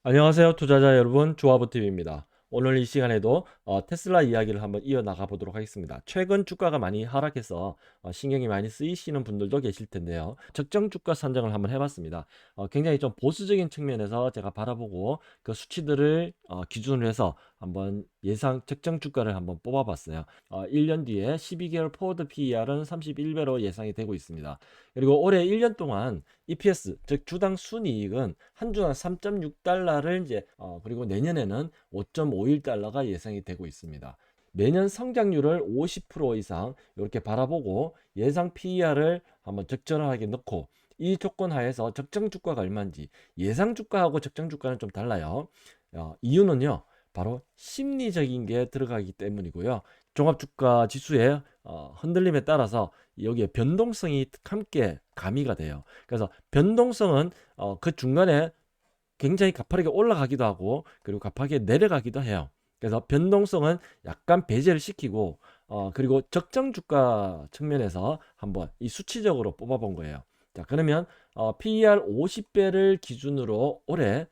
안녕하세요, 투자자 여러분. 조합부TV입니다. 오늘 이 시간에도 테슬라 이야기를 한번 이어나가 보도록 하겠습니다. 최근 주가가 많이 하락해서 신경이 많이 쓰이시는 분들도 계실 텐데요. 적정 주가 선정을 한번 해봤습니다. 굉장히 좀 보수적인 측면에서 제가 바라보고 그 수치들을 기준으로 해서 한번 예상 적정 주가를 한번 뽑아봤어요. 1년 뒤에 12개월 포워드 PER은 31배로 예상이 되고 있습니다. 그리고 올해 1년 동안 EPS, 즉 주당 순이익은 한 주당 3.6달러를 이제 그리고 내년에는 5.51달러가 예상이 되고 있습니다. 매년 성장률을 50% 이상 이렇게 바라보고 예상 PER을 한번 적절하게 넣고 이 조건 하에서 적정 주가가 얼마인지 예상 주가하고 적정 주가는 좀 달라요. 이유는요. 바로 심리적인 게 들어가기 때문이고요. 종합주가 지수의 흔들림에 따라서 여기에 변동성이 함께 가미가 돼요. 그래서 변동성은 그 중간에 굉장히 가파르게 올라가기도 하고 그리고 가파르게 내려가기도 해요. 그래서 변동성은 약간 배제를 시키고 그리고 적정 주가 측면에서 한번 이 수치적으로 뽑아본 거예요. 자, 그러면 PER 50배를 기준으로 올해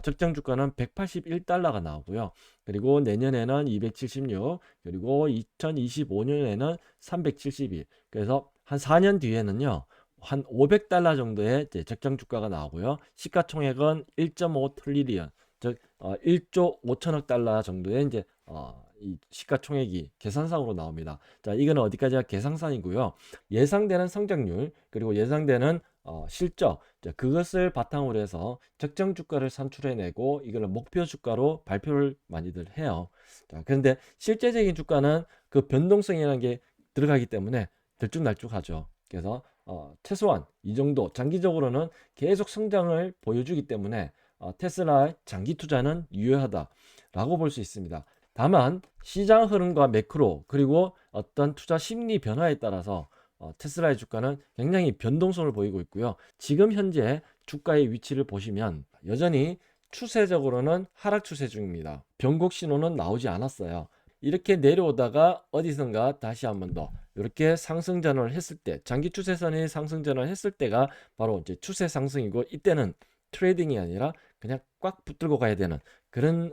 적정 주가는 181달러가 나오고요. 그리고 내년에는 276, 그리고 2025년에는 372. 그래서 한 4년 뒤에는요. 한 500달러 정도의 적정 주가가 나오고요. 시가총액은 1.5 트릴리언, 즉 1조 5천억 달러 정도의 이제 이 시가총액이 계산상으로 나옵니다. 자, 이거는 어디까지가 계산상이고요. 예상되는 성장률 그리고 예상되는 실적, 그것을 바탕으로 해서 적정 주가를 산출해내고 이걸 목표 주가로 발표를 많이들 해요. 자, 그런데 실제적인 주가는 그 변동성이라는 게 들어가기 때문에 들쭉날쭉하죠. 그래서 최소한 이 정도 장기적으로는 계속 성장을 보여주기 때문에 테슬라의 장기 투자는 유효하다라고 볼 수 있습니다. 다만 시장 흐름과 매크로 그리고 어떤 투자 심리 변화에 따라서 테슬라의 주가는 굉장히 변동성을 보이고 있고요. 지금 현재 주가의 위치를 보시면 여전히 추세적으로는 하락 추세 중입니다. 변곡 신호는 나오지 않았어요. 이렇게 내려오다가 어디선가 다시 한번 더 이렇게 상승 전환을 했을 때, 장기 추세선이 상승 전환을 했을 때가 바로 이제 추세 상승이고, 이때는 트레이딩이 아니라 그냥 꽉 붙들고 가야 되는 그런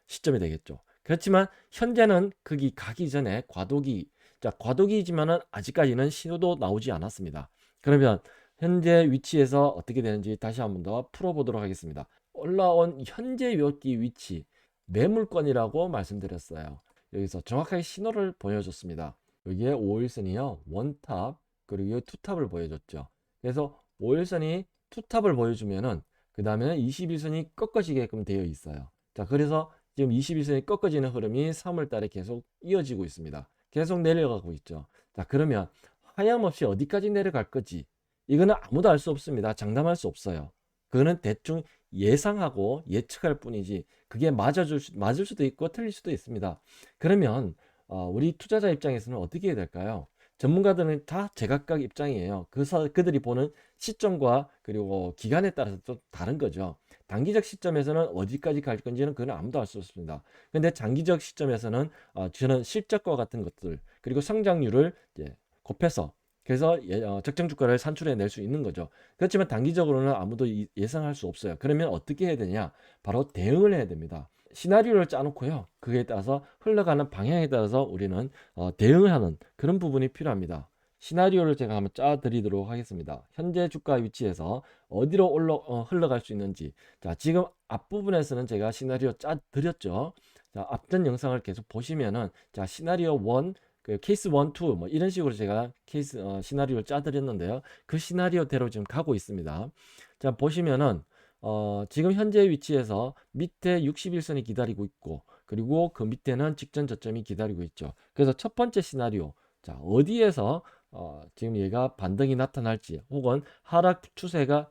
시점이 되겠죠. 그렇지만 현재는 거기 가기 전에 과도기, 자, 과도기이지만은 아직까지는 신호도 나오지 않았습니다. 그러면 현재 위치에서 어떻게 되는지 다시 한번 더 풀어보도록 하겠습니다. 올라온 현재 여기 위치, 매물권이라고 말씀드렸어요. 여기서 정확하게 신호를 보여줬습니다. 여기에 5일선이요, 원탑 그리고 투탑을 보여줬죠. 그래서 5일선이 투탑을 보여주면은 그 다음에 21선이 꺾어지게끔 되어 있어요. 자, 그래서 지금 21선이 꺾어지는 흐름이 3월 달에 계속 이어지고 있습니다. 계속 내려가고 있죠. 자, 그러면 하염없이 어디까지 내려갈 거지? 이거는 아무도 알 수 없습니다. 장담할 수 없어요. 그거는 대충 예상하고 예측할 뿐이지 그게 맞을 수도 있고 틀릴 수도 있습니다. 그러면 우리 투자자 입장에서는 어떻게 해야 될까요? 전문가들은 다 제각각 입장이에요. 그들이 보는 시점과 그리고 기간에 따라서 좀 다른 거죠. 단기적 시점에서는 어디까지 갈 건지는 그건 아무도 알 수 없습니다. 근데 장기적 시점에서는 저는 실적과 같은 것들 그리고 성장률을 이제 곱해서 그래서 적정 주가를 산출해 낼 수 있는 거죠. 그렇지만 단기적으로는 아무도 예상할 수 없어요. 그러면 어떻게 해야 되냐? 바로 대응을 해야 됩니다. 시나리오를 짜놓고요. 그에 따라서 흘러가는 방향에 따라서 우리는 대응을 하는 그런 부분이 필요합니다. 시나리오를 제가 한번 짜드리도록 하겠습니다. 현재 주가 위치에서 어디로 흘러갈 수 있는지. 자, 지금 앞부분에서는 제가 시나리오 짜드렸죠. 자, 앞전 영상을 계속 보시면은 자, 시나리오 1, 그 케이스 1, 2, 뭐 이런 식으로 제가 시나리오를 짜드렸는데요. 그 시나리오대로 지금 가고 있습니다. 자, 보시면은 지금 현재 위치에서 밑에 61선이 기다리고 있고 그리고 그 밑에는 직전 저점이 기다리고 있죠. 그래서 첫 번째 시나리오, 자, 어디에서 지금 얘가 반등이 나타날지 혹은 하락 추세가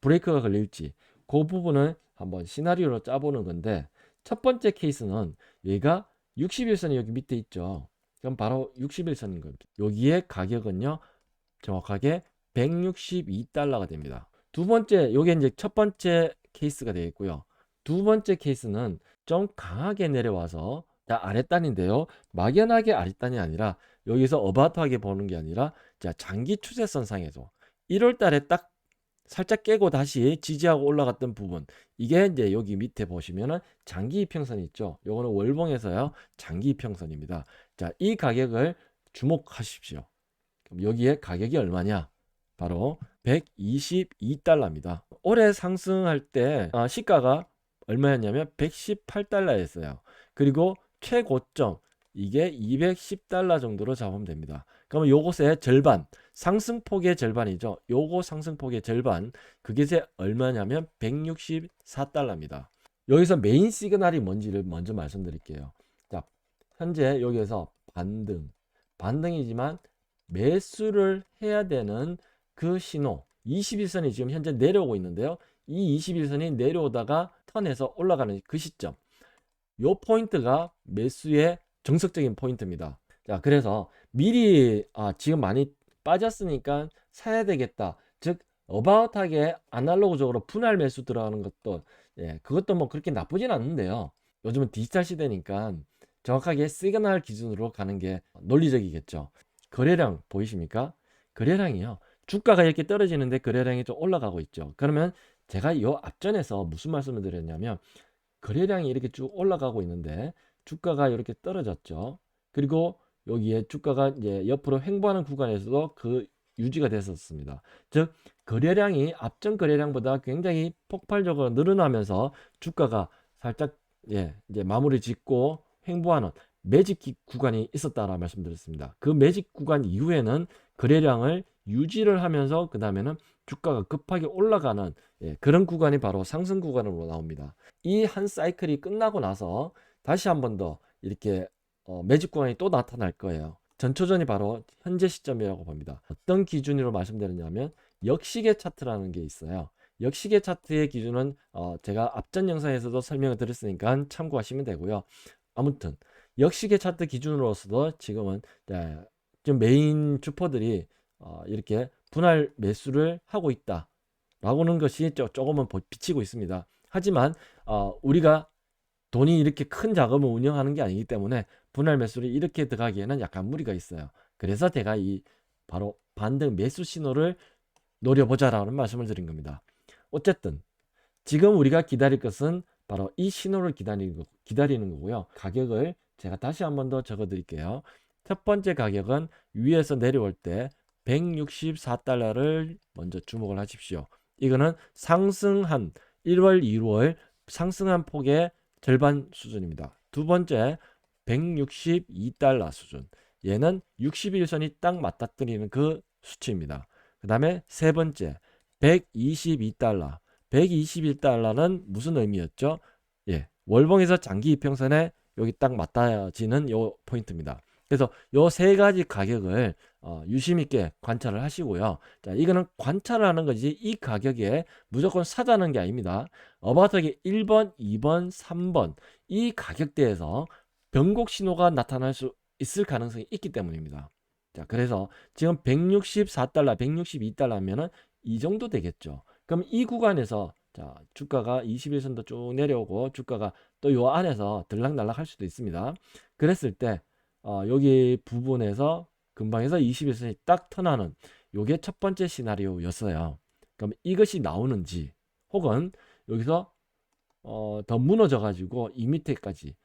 브레이크가 걸릴지 그 부분을 한번 시나리오로 짜보는 건데, 첫 번째 케이스는 얘가 61선이 여기 밑에 있죠. 그럼 바로 61선인 겁니다. 여기에 가격은요 정확하게 162달러가 됩니다. 두 번째, 요게 이제 첫 번째 케이스가 되겠고요. 두 번째 케이스는 좀 강하게 내려와서 자, 아랫단인데요. 막연하게 아랫단이 아니라 여기서 어바웃하게 보는 게 아니라 자, 장기 추세선상에서 1월 달에 딱 살짝 깨고 다시 지지하고 올라갔던 부분, 이게 이제 여기 밑에 보시면은 장기 이평선 있죠. 요거는 월봉에서요 장기 이평선입니다. 자, 이 가격을 주목하십시오. 그럼 여기에 가격이 얼마냐? 바로 122달러입니다. 올해 상승할 때 시가가 얼마였냐면 118달러였어요. 그리고 최고점 이게 210달러 정도로 잡으면 됩니다. 그러면 요것의 절반, 상승폭의 절반이죠. 요거 상승폭의 절반, 그게 얼마냐면 164달러입니다. 여기서 메인 시그널이 뭔지를 먼저 말씀드릴게요. 자, 현재 여기에서 반등이지만 매수를 해야 되는 그 신호 21선이 지금 현재 내려오고 있는데요. 이 21선이 내려오다가 턴해서 올라가는 그 시점, 요 포인트가 매수의 정석적인 포인트입니다. 자, 그래서 미리 지금 많이 빠졌으니까 사야 되겠다, 즉 어바웃하게 아날로그적으로 분할 매수 들어가는 것도, 그것도 뭐 그렇게 나쁘진 않는데요. 요즘은 디지털 시대니까 정확하게 시그널 기준으로 가는 게 논리적이겠죠. 거래량 보이십니까? 거래량이요, 주가가 이렇게 떨어지는데 거래량이 좀 올라가고 있죠. 그러면 제가 요 앞전에서 무슨 말씀을 드렸냐면, 거래량이 이렇게 쭉 올라가고 있는데 주가가 이렇게 떨어졌죠. 그리고 여기에 주가가 이제 옆으로 횡보하는 구간에서도 그 유지가 됐었습니다. 즉 거래량이 앞전 거래량보다 굉장히 폭발적으로 늘어나면서 주가가 살짝 이제 마무리 짓고 횡보하는 매직 구간이 있었다라 말씀드렸습니다. 그 매직 구간 이후에는 거래량을 유지를 하면서 그 다음에는 주가가 급하게 올라가는 그런 구간이 바로 상승 구간으로 나옵니다. 이 한 사이클이 끝나고 나서 다시 한 번 더 이렇게 매직 구간이 또 나타날 거예요. 전초전이 바로 현재 시점이라고 봅니다. 어떤 기준으로 말씀드렸냐면 역시계 차트라는 게 있어요. 역시계 차트의 기준은 제가 앞전 영상에서도 설명을 드렸으니까 참고하시면 되고요. 아무튼 역시계 차트 기준으로서도 지금은 지금 메인 주포들이 이렇게 분할 매수를 하고 있다 라고는 것이 조금은 비치고 있습니다. 하지만 우리가 돈이 이렇게 큰 자금을 운영하는 게 아니기 때문에 분할 매수를 이렇게 들어가기에는 약간 무리가 있어요. 그래서 제가 이 바로 반등 매수 신호를 노려보자라는 말씀을 드린 겁니다. 어쨌든 지금 우리가 기다릴 것은 바로 이 신호를 기다리는 거고요. 가격을 제가 다시 한 번 더 적어 드릴게요. 첫 번째 가격은 위에서 내려올 때 164달러를 먼저 주목을 하십시오. 이거는 상승한 1월, 2월 상승한 폭의 절반 수준입니다. 두 번째 162달러 수준. 얘는 61선이 딱 맞닥뜨리는 그 수치입니다. 그 다음에 세 번째 122달러. 121달러는 무슨 의미였죠? 월봉에서 장기 이평선에 여기 딱 맞닿아지는 요 포인트입니다. 그래서 요 세 가지 가격을 유심 있게 관찰을 하시고요. 자, 이거는 관찰을 하는 거지 이 가격에 무조건 사자는 게 아닙니다. 어바웃하게 1번, 2번, 3번 이 가격대에서 변곡 신호가 나타날 수 있을 가능성이 있기 때문입니다. 자, 그래서 지금 164달러, 162달러면은 이 정도 되겠죠. 그럼 이 구간에서 자, 주가가 21선도 쭉 내려오고 주가가 또 요 안에서 들락날락 할 수도 있습니다. 그랬을 때 여기 부분에서 근방에서 21선이 딱 턴하는 요게 첫 번째 시나리오였어요. 그럼 이것이 나오는지 혹은 여기서 더 무너져 가지고 이 밑에까지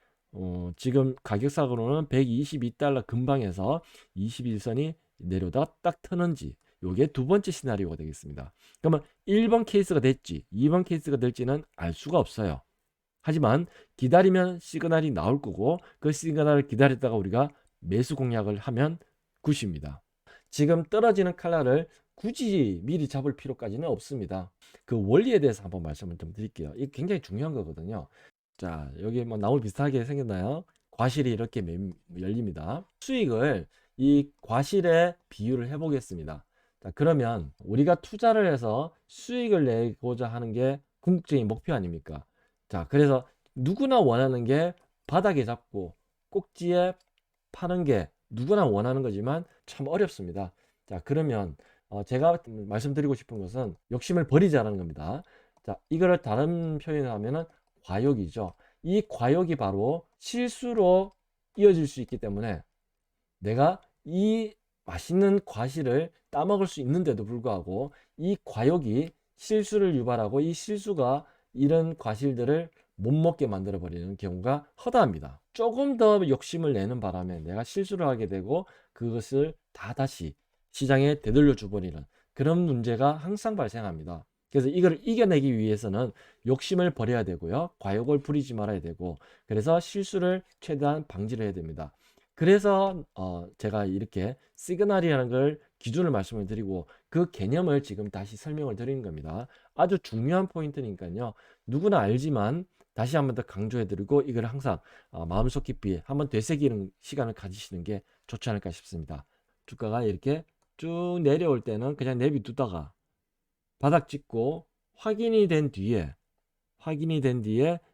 지금 가격상으로는 122달러 근방에서 21선이 내려다 딱 트는지 요게 두 번째 시나리오가 되겠습니다. 그러면 1번 케이스가 될지 2번 케이스가 될지는 알 수가 없어요. 하지만 기다리면 시그널이 나올 거고 그 시그널을 기다렸다가 우리가 매수 공략을 하면 굿입니다. 지금 떨어지는 칼날을 굳이 미리 잡을 필요까지는 없습니다. 그 원리에 대해서 한번 말씀을 좀 드릴게요. 이게 굉장히 중요한 거거든요. 자, 여기 뭐 나무 비슷하게 생겼나요? 과실이 이렇게 열립니다. 수익을 이 과실에 비유를 해보겠습니다. 자, 그러면 우리가 투자를 해서 수익을 내고자 하는 게 궁극적인 목표 아닙니까? 자, 그래서 누구나 원하는 게 바닥에 잡고 꼭지에 파는 게 누구나 원하는 거지만 참 어렵습니다. 자, 그러면 제가 말씀드리고 싶은 것은 욕심을 버리자는 겁니다. 자, 이거를 다른 표현을 하면은 과욕이죠. 이 과욕이 바로 실수로 이어질 수 있기 때문에 내가 이 맛있는 과실을 따먹을 수 있는데도 불구하고 이 과욕이 실수를 유발하고 이 실수가 이런 과실들을 못 먹게 만들어 버리는 경우가 허다합니다. 조금 더 욕심을 내는 바람에 내가 실수를 하게 되고 그것을 다 다시 시장에 되돌려 줘버리는 그런 문제가 항상 발생합니다. 그래서 이걸 이겨내기 위해서는 욕심을 버려야 되고요. 과욕을 부리지 말아야 되고, 그래서 실수를 최대한 방지를 해야 됩니다. 그래서 제가 이렇게 시그널이라는 걸 기준을 말씀을 드리고 그 개념을 지금 다시 설명을 드리는 겁니다. 아주 중요한 포인트니까요. 누구나 알지만 다시 한번 더 강조해 드리고 이걸 항상 마음속 깊이 한번 되새기는 시간을 가지시는 게 좋지 않을까 싶습니다. 주가가 이렇게 쭉 내려올 때는 그냥 내비두다가 바닥 찍고 확인이 된 뒤에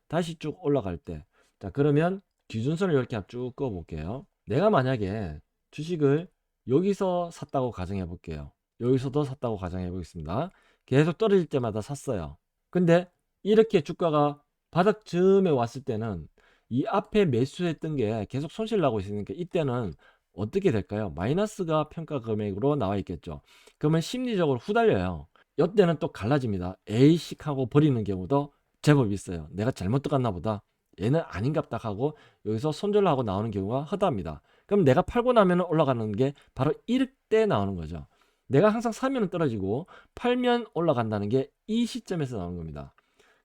다시 쭉 올라갈 때, 자 그러면 기준선을 이렇게 쭉 그어 볼게요. 내가 만약에 주식을 여기서 샀다고 가정해 볼게요. 여기서도 샀다고 가정해 보겠습니다. 계속 떨어질 때마다 샀어요. 근데 이렇게 주가가 바닥 즈음에 왔을 때는 이 앞에 매수했던 게 계속 손실 나고 있으니까 이때는 어떻게 될까요? 마이너스가 평가 금액으로 나와 있겠죠. 그러면 심리적으로 후달려요. 이때는 또 갈라집니다. 에이씩 하고 버리는 경우도 제법 있어요. 내가 잘못 들어갔나 보다. 얘는 아닌갑다 하고 여기서 손절을 하고 나오는 경우가 허다합니다. 그럼 내가 팔고 나면 올라가는 게 바로 이때 나오는 거죠. 내가 항상 사면 떨어지고 팔면 올라간다는 게 이 시점에서 나오는 겁니다.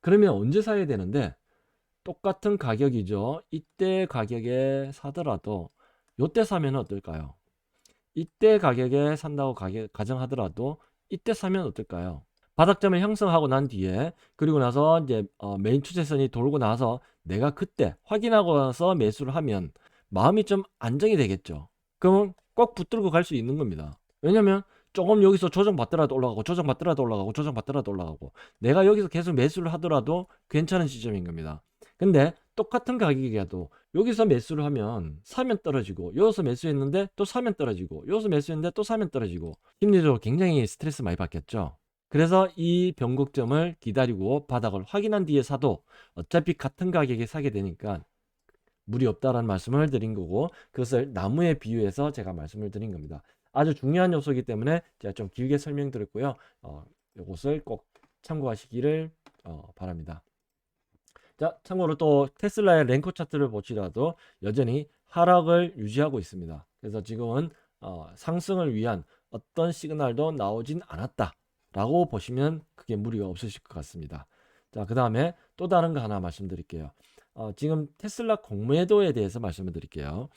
그러면 언제 사야 되는데 똑같은 가격이죠. 이때 가격에 사더라도 이때 사면 어떨까요? 이때 가격에 산다고 가정하더라도 이때 사면 어떨까요? 바닥점을 형성하고 난 뒤에, 그리고 나서 이제 메인 추세선이 돌고 나서 내가 그때 확인하고 나서 매수를 하면 마음이 좀 안정이 되겠죠. 그러면 꼭 붙들고 갈 수 있는 겁니다. 왜냐면 조금 여기서 조정받더라도 올라가고 조정받더라도 올라가고 조정받더라도 올라가고 내가 여기서 계속 매수를 하더라도 괜찮은 시점인 겁니다. 근데 똑같은 가격이라도 여기서 매수를 하면 사면 떨어지고, 여기서 매수했는데 또 사면 떨어지고, 여기서 매수했는데 또 사면 떨어지고, 심리적으로 굉장히 스트레스 많이 받겠죠. 그래서 이 변곡점을 기다리고 바닥을 확인한 뒤에 사도 어차피 같은 가격에 사게 되니까 무리 없다라는 말씀을 드린 거고, 그것을 나무에 비유해서 제가 말씀을 드린 겁니다. 아주 중요한 요소이기 때문에 제가 좀 길게 설명드렸고요. 이것을 꼭 참고하시기를 바랍니다. 자, 참고로 또 테슬라의 랭커 차트를 보시더라도 여전히 하락을 유지하고 있습니다. 그래서 지금은 상승을 위한 어떤 시그널도 나오진 않았다 라고 보시면 크게 무리가 없으실 것 같습니다. 자, 그 다음에 또 다른 거 하나 말씀드릴게요. 지금 테슬라 공매도에 대해서 말씀을 드릴게요.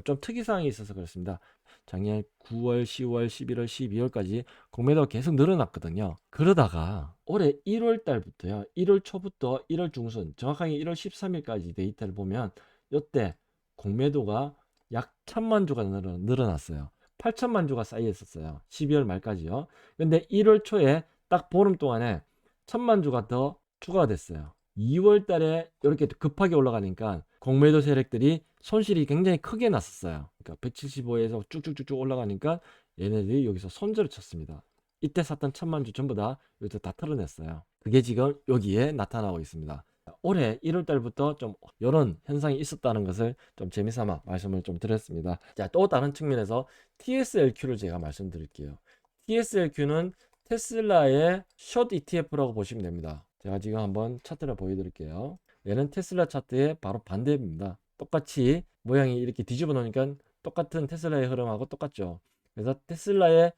좀 특이사항이 있어서 그렇습니다. 작년 9월, 10월, 11월, 12월까지 공매도가 계속 늘어났거든요. 그러다가 올해 1월 달부터요. 1월 초부터 1월 중순, 정확하게 1월 13일까지 데이터를 보면 이때 공매도가 약 1000만 주가 늘어났어요. 8천만 주가 쌓여 있었어요. 12월 말까지요. 근데 1월 초에 딱 보름 동안에 1000만 주가 더 추가가 됐어요. 2월 달에 이렇게 급하게 올라가니까 공매도 세력들이 손실이 굉장히 크게 났었어요. 그러니까 175에서 쭉쭉쭉쭉 올라가니까 얘네들이 여기서 손절을 쳤습니다. 이때 샀던 1000만 주 전부 다 여기서 다 털어냈어요. 그게 지금 여기에 나타나고 있습니다. 올해 1월 달부터 좀 이런 현상이 있었다는 것을 좀 재미삼아 말씀을 좀 드렸습니다. 자, 또 다른 측면에서 TSLQ를 제가 말씀드릴게요. TSLQ는 테슬라의 숏 ETF라고 보시면 됩니다. 제가 지금 한번 차트를 보여드릴게요. 얘는 테슬라 차트의 바로 반대입니다. 똑같이 모양이 이렇게 뒤집어 놓으니까 똑같은 테슬라의 흐름하고 똑같죠. 그래서 테슬라의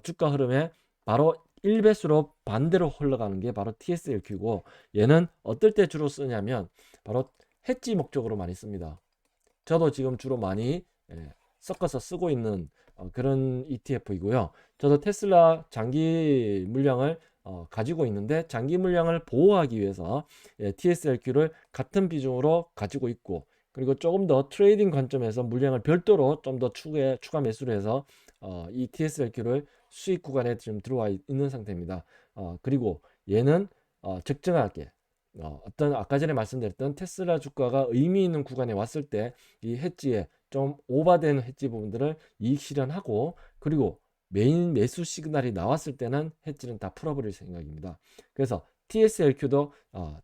주가 흐름에 바로 1배수로 반대로 흘러가는 게 바로 TSLQ고, 얘는 어떨 때 주로 쓰냐면 바로 해지 목적으로 많이 씁니다. 저도 지금 주로 많이 섞어서 쓰고 있는 그런 ETF이고요. 저도 테슬라 장기 물량을 가지고 있는데 장기 물량을 보호하기 위해서 TSLQ를 같은 비중으로 가지고 있고, 그리고 조금 더 트레이딩 관점에서 물량을 별도로 좀 더 추가 매수를 해서 이 TSLQ를 수익 구간에 지금 들어와 있는 상태입니다. 그리고 얘는 적정하게 어떤 아까 전에 말씀드렸던 테슬라 주가가 의미 있는 구간에 왔을 때 이 해지에 좀 오버된 해지 부분들을 이익 실현하고, 그리고 메인 매수 시그널이 나왔을 때는 해지는 다 풀어버릴 생각입니다. 그래서 TSLQ도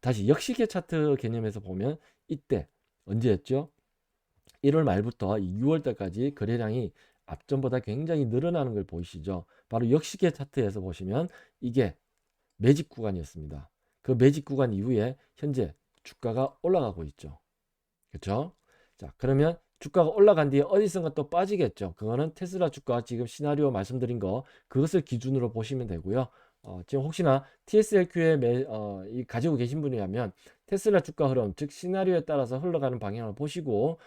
다시 역시계 차트 개념에서 보면 이때 언제였죠? 1월 말부터 6월 달까지 거래량이 앞전보다 굉장히 늘어나는 걸 보이시죠? 바로 역시계 차트에서 보시면 이게 매직 구간이었습니다. 그 매직 구간 이후에 현재 주가가 올라가고 있죠. 그렇죠? 자, 그러면 주가가 올라간 뒤에 어디선가 또 빠지겠죠. 그거는 테슬라 주가 지금 시나리오 말씀드린 거 그것을 기준으로 보시면 되고요. 지금 혹시나 TSLQ에 가지고 계신 분이라면 테슬라 주가 흐름, 즉 시나리오에 따라서 흘러가는 방향을 보시고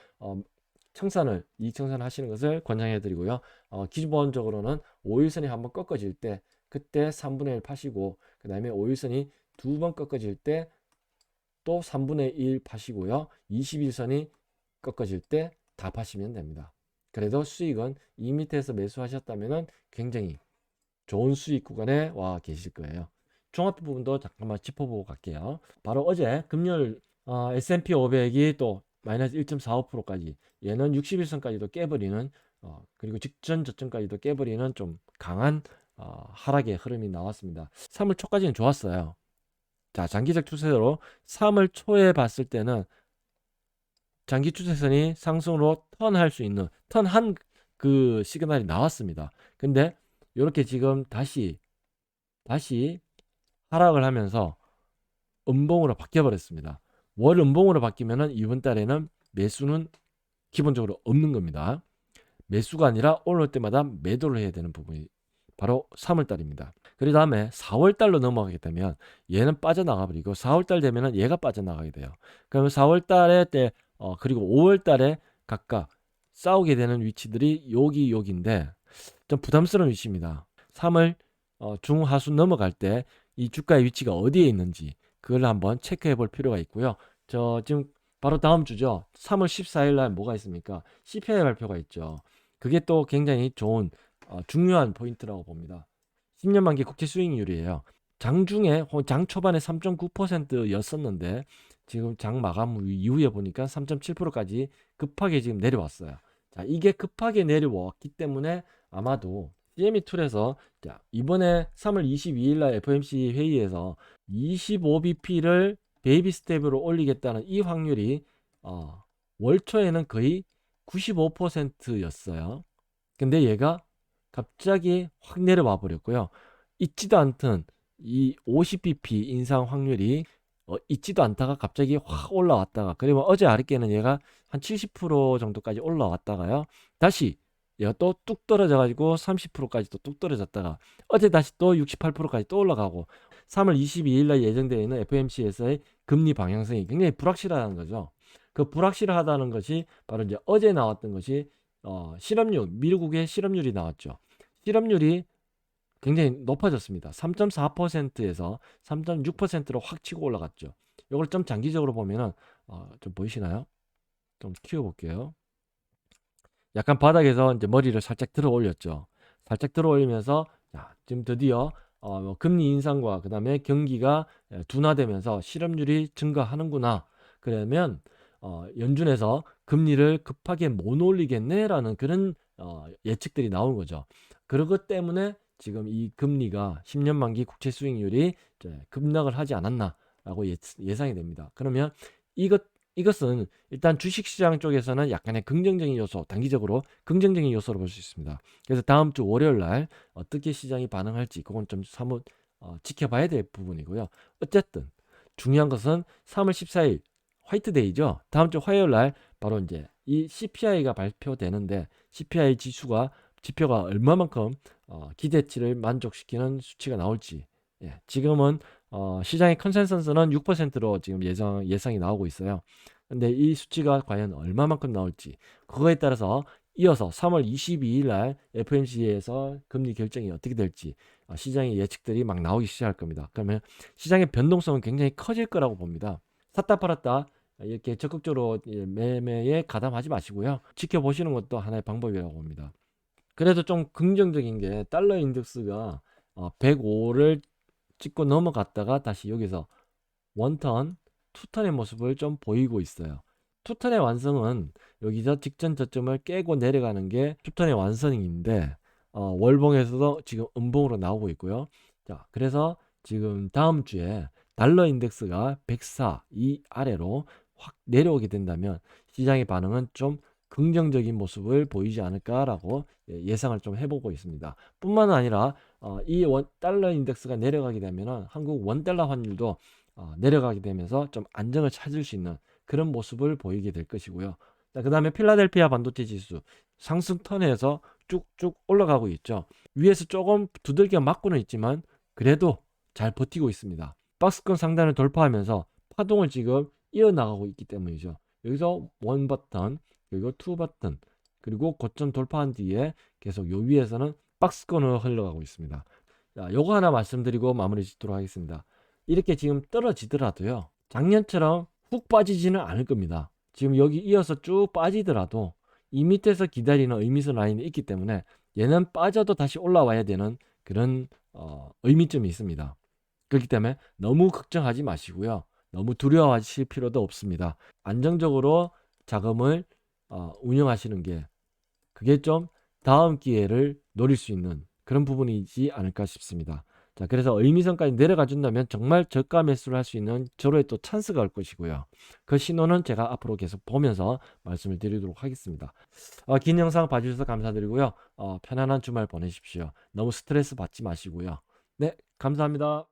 이익 청산을 하시는 것을 권장해 드리고요. 기본적으로는 5일선이 한번 꺾어질 때 그때 3분의 1 파시고, 그 다음에 5일선이 두 번 꺾어질 때 또 3분의 1 파시고요. 21선이 꺾어질 때 다 파시면 됩니다. 그래도 수익은 이 밑에서 매수하셨다면 굉장히 좋은 수익 구간에 와 계실 거예요. 종합 부분도 잠깐만 짚어보고 갈게요. 바로 어제 금요일 S&P 500이 또 마이너스 1.45%까지, 얘는 61선까지도 깨버리는 그리고 직전 저점까지도 깨버리는 좀 강한 하락의 흐름이 나왔습니다. 3월 초까지는 좋았어요. 자, 장기적 추세로 3월 초에 봤을 때는 장기 추세선이 상승으로 턴할 수 있는 턴한 그 시그널이 나왔습니다. 근데 이렇게 지금 다시 하락을 하면서 음봉으로 바뀌어 버렸습니다. 월 음봉으로 바뀌면은 이번 달에는 매수는 기본적으로 없는 겁니다. 매수가 아니라 올라올 때마다 매도를 해야 되는 부분이 바로 3월 달입니다. 그 다음에 4월 달로 넘어가게 되면 얘는 빠져나가 버리고 4월 달 되면은 얘가 빠져나가게 돼요. 그러면 4월 달에 그리고 5월 달에 각각 싸우게 되는 위치들이 여기인데 좀 부담스러운 위치입니다. 3월 중하순 넘어갈 때 이 주가의 위치가 어디에 있는지 그걸 한번 체크해 볼 필요가 있고요. 지금 바로 다음 주죠. 3월 14일 날 뭐가 있습니까? CPI 발표가 있죠. 그게 또 굉장히 좋은 중요한 포인트라고 봅니다. 10년 만기 국채 수익률이에요. 장중에 장 초반에 3.9%였었는데 지금 장 마감 이후에 보니까 3.7%까지 급하게 지금 내려왔어요. 자, 이게 급하게 내려왔기 때문에 아마도 CME2에서 이번에 3월 22일 날 FOMC 회의에서 25bp를 베이비 스텝으로 올리겠다는 이 확률이 월 초에는 거의 95%였어요. 근데 얘가 갑자기 확 내려와 버렸고요. 있지도 않던 이 50bp 인상 확률이 있지도 않다가 갑자기 확 올라왔다가, 그리고 어제 아랫게는 얘가 한 70% 정도까지 올라왔다가요. 다시 얘가 또 뚝 떨어져 가지고 30%까지 또 뚝 떨어졌다가 어제 다시 또 68%까지 또 올라가고, 3월 22일 날 예정되어 있는 FOMC에서의 금리 방향성이 굉장히 불확실하다는 거죠. 그 불확실하다는 것이 바로 이제 어제 나왔던 것이 실업률, 미국의 실업률이 나왔죠. 실업률이 굉장히 높아졌습니다. 3.4%에서 3.6%로 확 치고 올라갔죠. 이걸 좀 장기적으로 보면은 좀 보이시나요? 좀 키워볼게요. 약간 바닥에서 이제 머리를 살짝 들어 올렸죠. 살짝 들어 올리면서 지금 드디어 뭐 금리 인상과 그 다음에 경기가 둔화되면서 실업률이 증가하는구나. 그러면 연준에서 금리를 급하게 못 올리겠네라는 그런 예측들이 나온 거죠. 그런 것 때문에 지금 이 금리가 10년 만기 국채 수익률이 급락을 하지 않았나라고 예상이 됩니다. 그러면 이것은 일단 주식시장 쪽에서는 약간의 긍정적인 요소, 단기적으로 긍정적인 요소로 볼 수 있습니다. 그래서 다음 주 월요일 날 어떻게 시장이 반응할지 그건 좀 사뭇 지켜봐야 될 부분이고요. 어쨌든 중요한 것은 3월 14일 화이트데이죠. 다음 주 화요일 날 바로 이제 이 CPI가 발표되는데 CPI 지표가 얼마만큼 기대치를 만족시키는 수치가 나올지, 지금은 시장의 컨센서스는 6%로 지금 예상이 나오고 있어요. 근데 이 수치가 과연 얼마만큼 나올지 그거에 따라서 이어서 3월 22일 날 FOMC에서 금리 결정이 어떻게 될지 시장의 예측들이 막 나오기 시작할 겁니다. 그러면 시장의 변동성은 굉장히 커질 거라고 봅니다. 샀다 팔았다 이렇게 적극적으로 매매에 가담하지 마시고요. 지켜보시는 것도 하나의 방법이라고 봅니다. 그래도 좀 긍정적인 게 달러 인덱스가 105를 찍고 넘어갔다가 다시 여기서 원턴, 투턴의 모습을 좀 보이고 있어요. 투턴의 완성은 여기서 직전 저점을 깨고 내려가는 게 투턴의 완성인데 월봉에서도 지금 음봉으로 나오고 있고요. 자, 그래서 지금 다음 주에 달러 인덱스가 104 이 아래로 확 내려오게 된다면 시장의 반응은 좀 긍정적인 모습을 보이지 않을까라고 예상을 좀 해보고 있습니다. 뿐만 아니라 이 달러 인덱스가 내려가게 되면은 한국 원달러 환율도 내려가게 되면서 좀 안정을 찾을 수 있는 그런 모습을 보이게 될 것이고요. 그 다음에 필라델피아 반도체 지수 상승 턴에서 쭉쭉 올라가고 있죠. 위에서 조금 두들겨 맞고는 있지만 그래도 잘 버티고 있습니다. 박스권 상단을 돌파하면서 파동을 지금 이어나가고 있기 때문이죠. 여기서 원 버튼, 그리고 투 버튼, 그리고 고점 돌파한 뒤에 계속 요 위에서는 박스권으로 흘러가고 있습니다. 자, 요거 하나 말씀드리고 마무리 짓도록 하겠습니다. 이렇게 지금 떨어지더라도요, 작년처럼 훅 빠지지는 않을 겁니다. 지금 여기 이어서 쭉 빠지더라도 이 밑에서 기다리는 의미선 라인이 있기 때문에 얘는 빠져도 다시 올라와야 되는 그런 의미점이 있습니다. 그렇기 때문에 너무 걱정하지 마시고요. 너무 두려워하실 필요도 없습니다. 안정적으로 자금을 운영하시는 게 그게 좀 다음 기회를 노릴 수 있는 그런 부분이지 않을까 싶습니다. 자, 그래서 의미선까지 내려가 준다면 정말 저가 매수를 할 수 있는 저로의 또 찬스가 올 것이고요. 그 신호는 제가 앞으로 계속 보면서 말씀을 드리도록 하겠습니다. 긴 영상 봐주셔서 감사드리고요. 편안한 주말 보내십시오. 너무 스트레스 받지 마시고요. 네, 감사합니다.